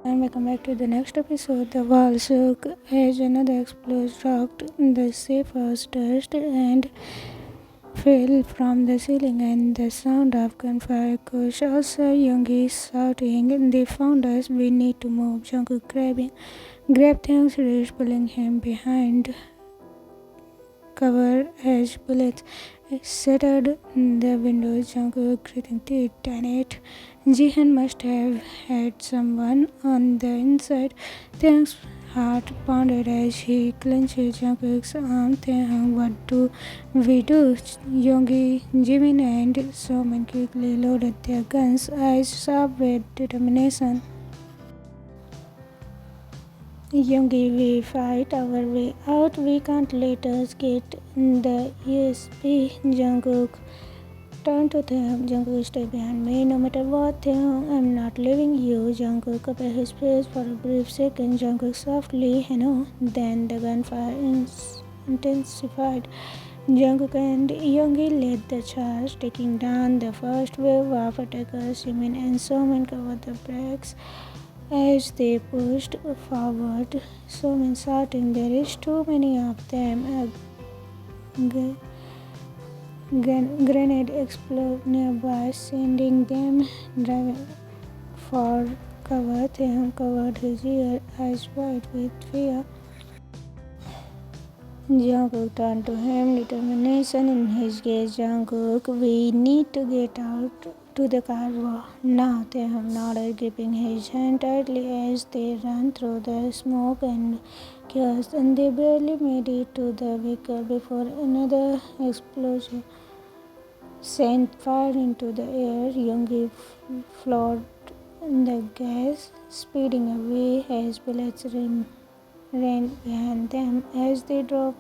And welcome back to the next episode. The wall shook as another explosion rocked. The safe-house dust and fell from the ceiling, and the sound of gunfire caused also Yoongi shouting, "They found us. We need to move." Jungkook grabbed Taehyung's wrist, pulling him behind cover as bullets shattered the windows. Jungkook gritting teeth. Damn it. Jihan must have had someone on the inside. Taehyung's heart pounded as he clenched Jungkook's arm. Taehyung, what do we do? Yoongi, Jimin and Soman quickly loaded their guns, eyes sharp with determination. Yoongi, we fight our way out. We can't let us get the ESP. Jungkook turned to Taehyung. Jungkook, stay behind me no matter what. Taehyung, I'm not leaving you. Jungkook covered his face for a brief second. Jungkook softly, hello. Then the gunfire intensified. Jungkook and Yoongi led the charge, taking down the first wave of attackers. Jimin and Soman covered the backs as they pushed forward. Soman shouting, there is too many of them. A grenade exploded nearby, sending them driving for cover. Taehyung covered his ear, eyes wide with fear. Jungkook turned to him, determination in his gaze. Jungkook, we need to get out to the car now. Taehyung nodded, gripping his hand tightly as they ran through the smoke and chaos, and they barely made it to the vehicle before another explosion sent fire into the air. Yoongi floored the gas, speeding away as bullets ran behind them. As they drove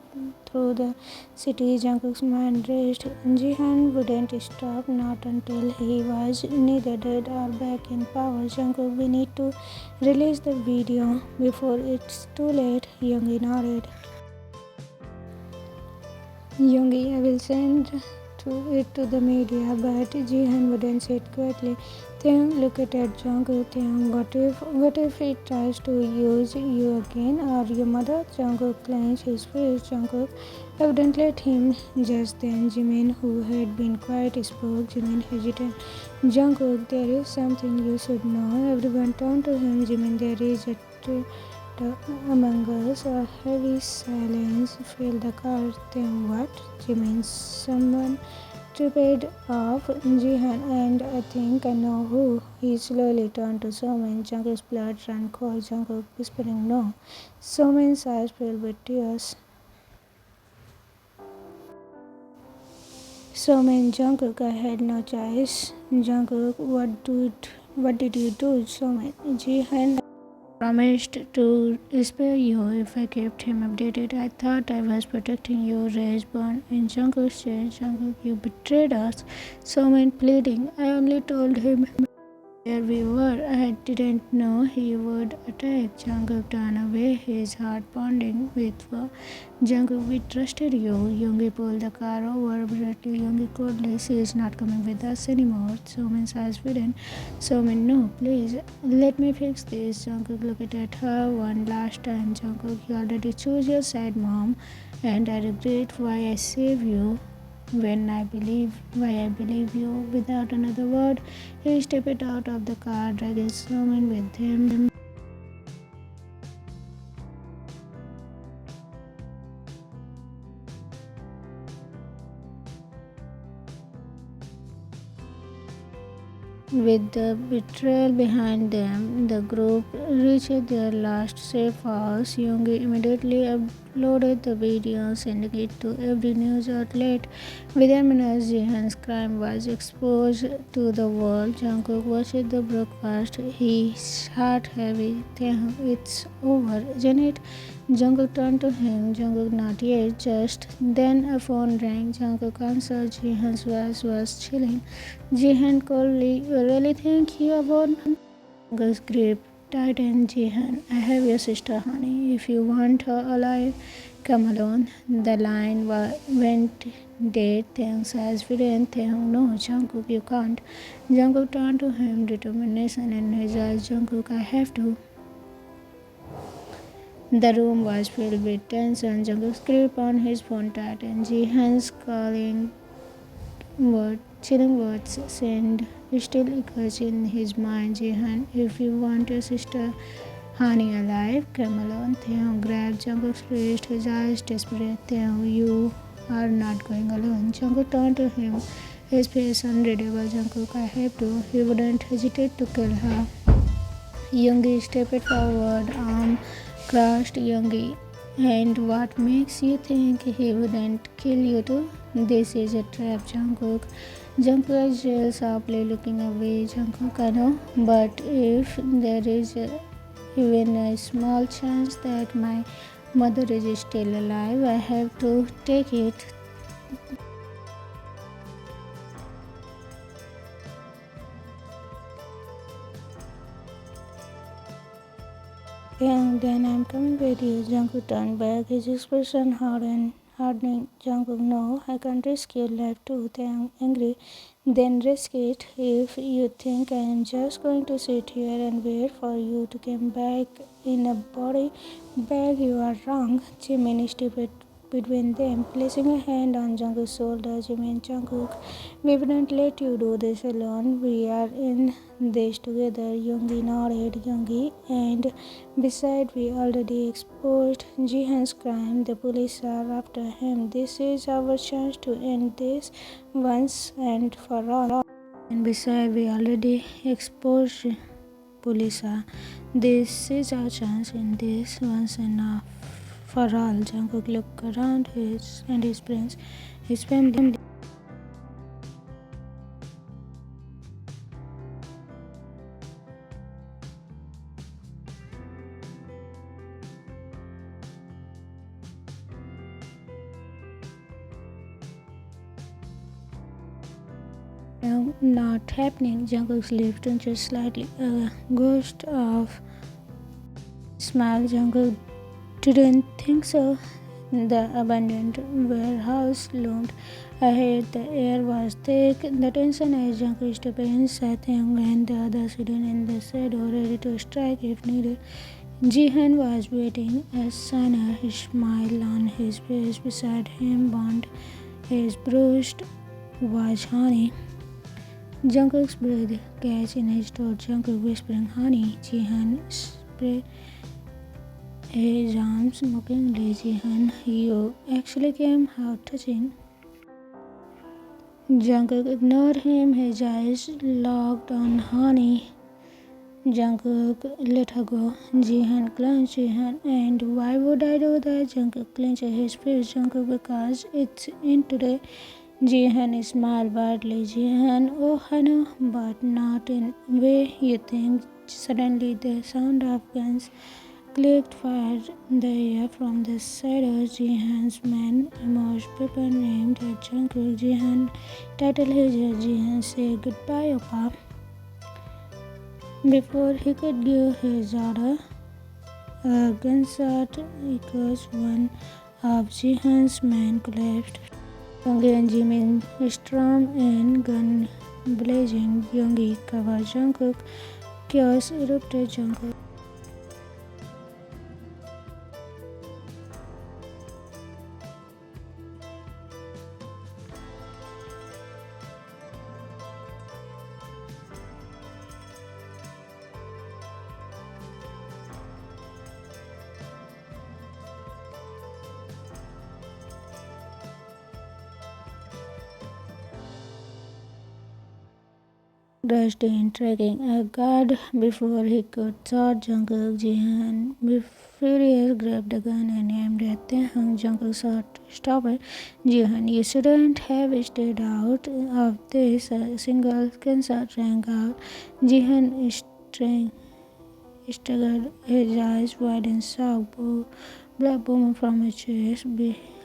through the city, Jungkook's mind raced. Jihan wouldn't stop, not until he was neither dead or back in power. Jungkook, we need to release the video before it's too late. Yoongi nodded. Yoongi, I will send it to the media, but Jihan wouldn't sit quietly. Taehyung looked at Jungkook. Taehyung, what if he tries to use you again, or your mother? Jungkook clenched his fist. Jungkook wouldn't let him. Just then, Jimin, who had been quiet, spoke. Jimin hesitated. Jungkook, there is something you should know. Everyone turned to him. Jimin, there is a traitor among us. A heavy silence filled the car. Then what? Jimin, someone tripped off Jihan, and I think I know who. He slowly turned to Soman. Jungkook's blood ran cold. Jungkook whispering no. Soman's eyes filled with tears. Soman, Jungkook, I had no choice. Jungkook, what did you do? Soman, Jihan promised to spare you if I kept him updated. I thought I was protecting you. Rage burned in Jungkook's chest. Jungkook, you betrayed us. Soman pleading. I only told him where we were. I didn't know he would attack. Jungkook turned away, his heart pounding with fear. Jungkook, we trusted you. Yoongi pulled the car over abruptly. Yoongi coldly, she is not coming with us anymore. Soman's eyes widened. Soman, no, please, let me fix this. Jungkook looked at her one last time. Jungkook, you already chose your side, mom, and I regret why I saved you. Why I believe you. Without another word, he stepped out of the car, dragging Soman with him. With the betrayal behind them, the group reached their last safe house. Yoongi immediately uploaded the video, sending it to every news outlet. Within minutes, Jihan's crime was exposed to the world. Jungkook watched the broadcast, his heart heavy. It's over, isn't it? Jungkook turned to him. Jungkook, not yet. Just then a phone rang. Jungkook answered. Jihan's voice was chilling. Jihan coldly, you really think you about Jungkook's grip tightened. Jihan, I have your sister, honey. If you want her alive, come alone. The line went dead. Taehyung's eyes widened. Taehyung, no, Jungkook, you can't. Jungkook turned to him, determination in his eyes. Jungkook, I have to. The room was filled with tension. Jungkook's grip on his phone tightened. Jihan's chilling words sent still echoes in his mind. Jihan, if you want your sister Hani alive, come alone. Taehyung grabbed Jungkook's wrist, his eyes desperate. Taehyung, you are not going alone. Jungkook turned to him, his face unreadable. Jungkook, I have to. He wouldn't hesitate to kill her. Yoongi stepped forward, arm crossed. Yoongi, and what makes you think he wouldn't kill you too? This is a trap, Jungkook. Jungkook exhaled sharply, looking away. Jungkook, I know, but if there is even a small chance that my mother is still alive, I have to take it. And then I'm coming with you. Jungkook turned back, his expression hardening. Jungkook, no, I can't risk your life too. Taehyung, angry. Then risk it. If you think I am just going to sit here and wait for you to come back in a body bag, you are wrong. Jimin stepped between them, placing a hand on Jungkook's shoulder. Jimin, Jungkook, we wouldn't let you do this alone. We are in this together. Yoongi nodded. Yoongi, and besides, we already exposed Jihan's crime. The police are after him. This is our chance to end this once and for all. And besides, we already exposed police. This is our chance in this once and for all. Jungkook looked around his friends, his family. Not happening. Jungkook's lips twitched slightly. A ghost of smile. Jungkook didn't think so. The abandoned warehouse loomed ahead. The air was thick. The tension as Jungkook stepped inside Taehyung and the others hidden in the shadow, ready to strike if needed. Jihan was waiting, a sinner, his smile on his face. Beside him, bond his bruised was Honey. Jungkook's breath catch in his throat. Jungkook whispering, Honey. Jihan spread his arms mockingly. Jihan, you actually came out touching. Jungkook ignored him, his eyes locked on Honey. Jungkook let her go. Jihan clenched. Jihan, and why would I do that? Jungkook clenched his fist. Jungkook, because it's in today. Jihan smiled widely. Jihan, oh I know, but not in way you think. Suddenly the sound of guns clicked, fired the air from the shadows. Jihan's men emerged, weapon aimed at Jungkook. Jihan titled his ear. Jihan said goodbye, Oppa. Before he could give his order, a gunshot echoes. One of Jihan's men collapsed. Yoongi and Jimin stormed in, gun blazing. Yoongi covered Jungkook. Chaos erupted. Jungkook rushed in, tracking a guard before he could shot Jungkook. Jihan, furious, grabbed a gun and aimed at Taehyung. Jungkook shot stopped. Jihan, you shouldn't have stayed out of this. A single gunshot rang out. Jihan staggered, his eyes wide in shock. Blood booming from his chest.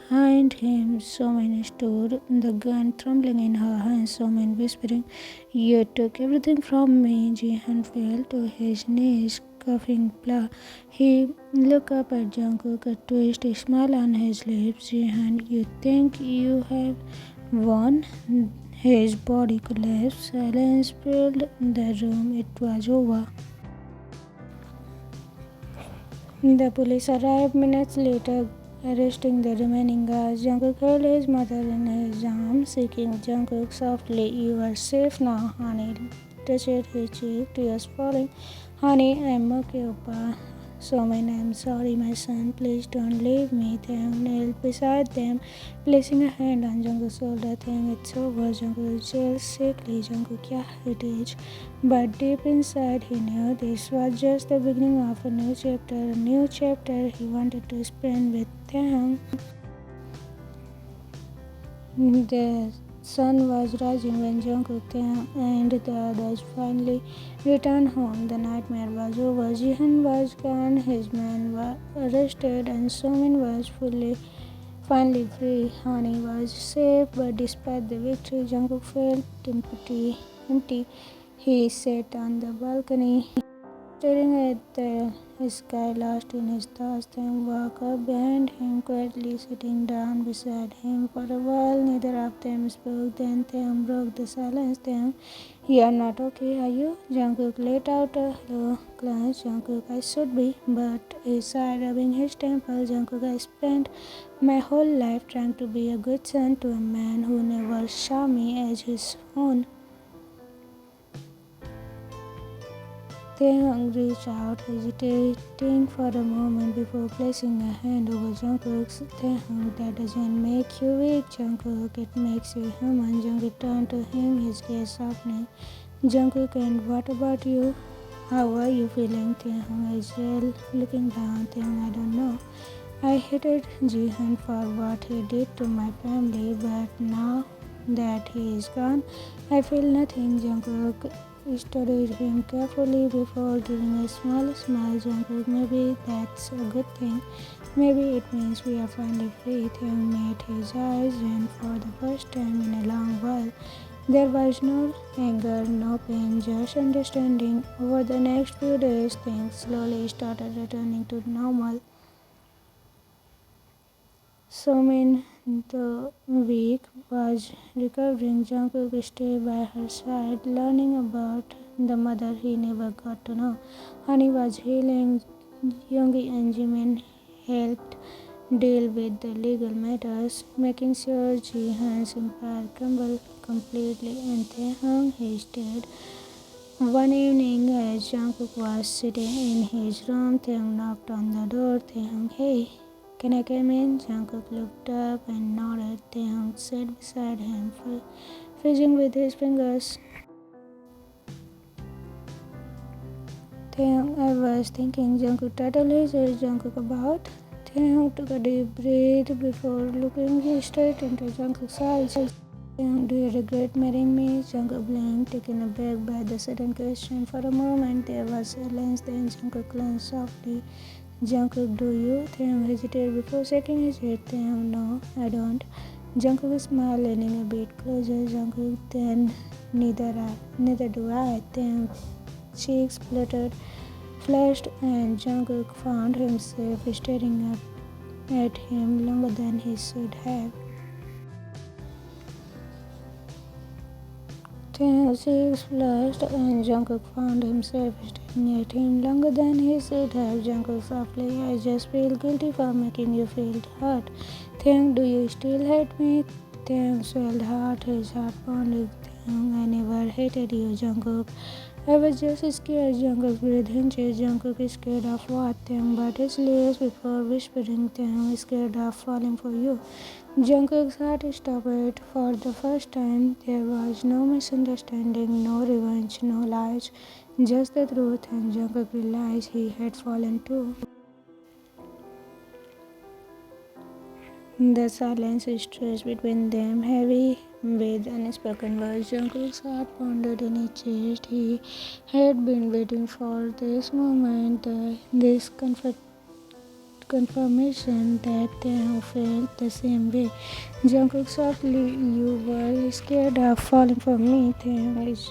Behind him, Somin stood, the gun trembling in her hands. Somin whispering, you took everything from me. Jihan fell to his knees, coughing blood. He looked up at Jungkook, a twisted smile on his lips. Jihan, you think you have won? His body collapsed. Silence filled the room. It was over. The police arrived minutes later, arresting the remaining guards. Jungkook held his mother in his arms, seeking Jungkook softly. "You are safe now," honey touched his cheek, tears falling. "Honey, I'm okay, Oppa." "Somin, I'm sorry, my son. Please don't leave me." Taehyung knelt beside them, placing a hand on Jungkook's shoulder. "Taehyung, it's over." Jungkook just sickly. "Jungkook, yeah, it is." But deep inside, he knew this was just the beginning of a new chapter he wanted to spend with Taehyung. The sun was rising when Jungkook, Taehyung, and the others finally returned home. The nightmare was over. Ji Han was gone, his men were arrested, and Somin was finally free. Honey was safe, but despite the victory, Jungkook felt empty. He sat on the balcony, staring at the sky, lost in his thoughts. Taehyung walked up behind him, quietly sitting down beside him. For a while, neither of them spoke. Then Taehyung broke the silence. "Taehyung, you are not okay, are you?" Jungkook let out a low glance. "Jungkook, I should be," but he sighed, rubbing his temple. "Jungkook, I spent my whole life trying to be a good son to a man who never saw me as his own." Taehyung reached out, hesitating for a moment before placing a hand over Jungkook's. "Taehyung, that doesn't make you weak, Jungkook. It makes you human." Jungkook turned to him, his gaze softening. "Jungkook, and what about you? How are you feeling?" Taehyung exhaled, looking down. "Taehyung, I don't know. I hated Ji Han for what he did to my family, but now that he is gone, I feel nothing." Jungkook studied him carefully before giving a small smile. "Jungkook, maybe that's a good thing. Maybe it means we are finally free." Taehyung met his eyes, and for the first time in a long while, there was no anger, no pain, just understanding. Over the next few days, things slowly started returning to normal. Somin, the weak, was recovering. Jungkook stayed by her side, learning about the mother he never got to know. Honey was healing. Yoongi and Jimin helped deal with the legal matters, making sure Ji Han's empire crumbled completely. And Taehyung, he stayed. One evening, as Jungkook was sitting in his room, Taehyung knocked on the door. "Taehyung, hey, can I come in?" Jungkook looked up and nodded. Taehyung sat beside him, fizzing with his fingers. "Taehyung, I was thinking." Jungkook tattled his head. "Jungkook, about?" Taehyung took a deep breath before looking straight into Jungkook's eyes. "Taehyung, do you regret marrying me?" Jungkook blinked, taken aback by the sudden question. For a moment there was silence, then Jungkook glanced softly. "Jungkook, do you?" Taehyung hesitated before shaking his head. "Taehyung, no, I don't." Jungkook smiled, leaning a bit closer. "Jungkook, then neither do I." Taehyung's cheeks flushed, and Jungkook found himself staring up at him longer than he should have. Taehyung's cheeks flushed, and Jungkook found himself staring at him longer than he should have. Jungkook softly, "I just feel guilty for making you feel hurt." "Taehyung, do you still hate me?" Taehyung swelled hard, his heart pounding. "Taehyung, I never hated you, Jungkook. I was just scared." Jungkook's breathing changed. Jungkook is scared of what? Taehyung bit his lips before whispering. "Taehyung is scared of falling for you." Jungkook's heart stopped. For the first time, there was no misunderstanding, no revenge, no lies, just the truth, and Jungkook realized he had fallen too. The silence stretched between them, heavy with unspoken words. Jungkook's heart pounded in his chest. He had been waiting for this moment, this confirmation that Taehyung felt the same way. Jungkook softly, "You were scared of falling for me." Taehyung is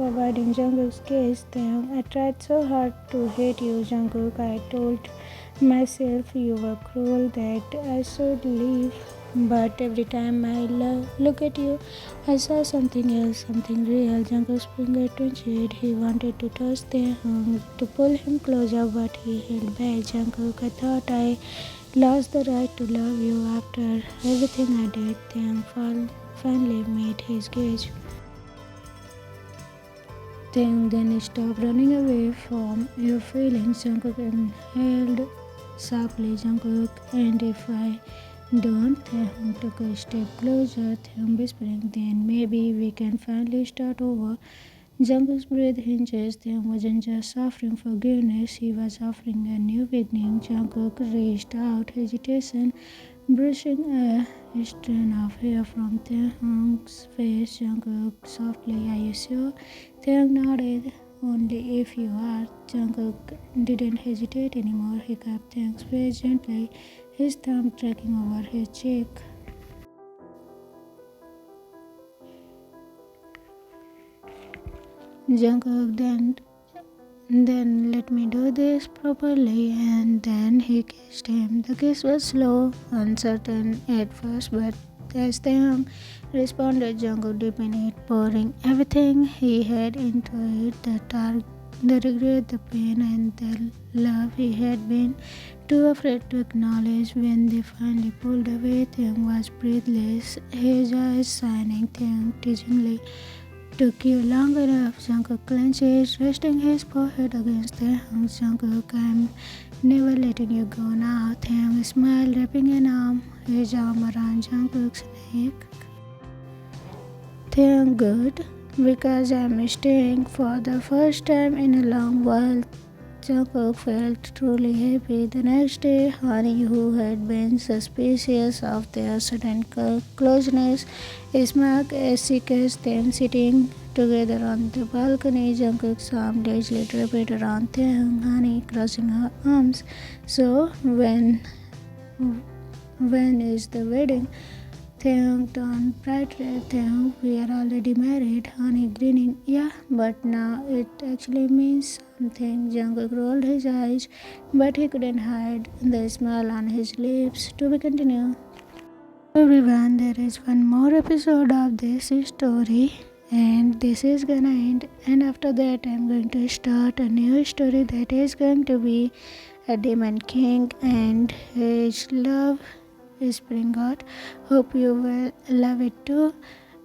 avoiding Jungkook's gaze. "Taehyung, I tried so hard to hate you, Jungkook. I told myself you were cruel, that I should leave. but every time I look at you, I saw something else, something real. Jungkook's finger twitched. He wanted to touch Taehyung, to pull him closer, but he held back. Jungkook, I thought I lost the right to love you after everything I did. Taehyung finally made his gaze. Then stop running away from your feelings. Jungkook inhaled sharply. Jungkook, and if I don't? Taehyung took a step closer. Taehyung whispering, then maybe we can finally start over. Jungkook's breath hinges. Taehyung wasn't just offering forgiveness, he was offering a new beginning. Jungkook reached out, hesitation, brushing a strand of hair from Taehyung's face. Jungkook softly, are you sure? Taehyung nodded. Only if you are. Jungkook didn't hesitate anymore. He cupped Taehyung's face gently, his thumb tracking over his cheek. Jungkook, then let me do this properly, and then he kissed him. The kiss was slow, uncertain at first, but as Taehyung responded, Jungkook deepened it, pouring everything he had into it, the regret, the pain, and the love he had been too afraid to acknowledge. When they finally pulled away, Taehyung was breathless, his eyes shining. Taehyung teasingly, took you long enough. Jungkook clenches, resting his forehead against Taehyung's. Jungkook, I'm never letting you go now. Taehyung smiled, wrapping his arm around Jungkook's neck. Taehyung, good, because I'm staying for the first time in a long while. Jungkook felt truly happy. The next day, Honey, who had been suspicious of their sudden closeness, smiled as she kissed them sitting together on the balcony. Jungkook's arm lazily draped around Taehyung, Honey crossing her arms. So, when is the wedding? Taehyung turned bright red. Taehyung, we are already married. Honey grinning, yeah, but now it actually means something. Jungkook rolled his eyes, but he couldn't hide the smile on his lips. To be continued. Everyone, there is one more episode of this story, and this is gonna end, and after that I'm going to start a new story that is going to be a demon king and his love spring god. Hope you will love it too,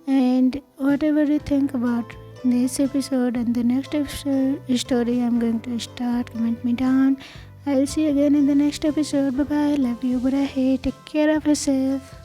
and whatever you think about this episode and the next story I'm going to start, comment me down. I'll see you again in the next episode. Bye bye, love you, but I hate, take care of yourself.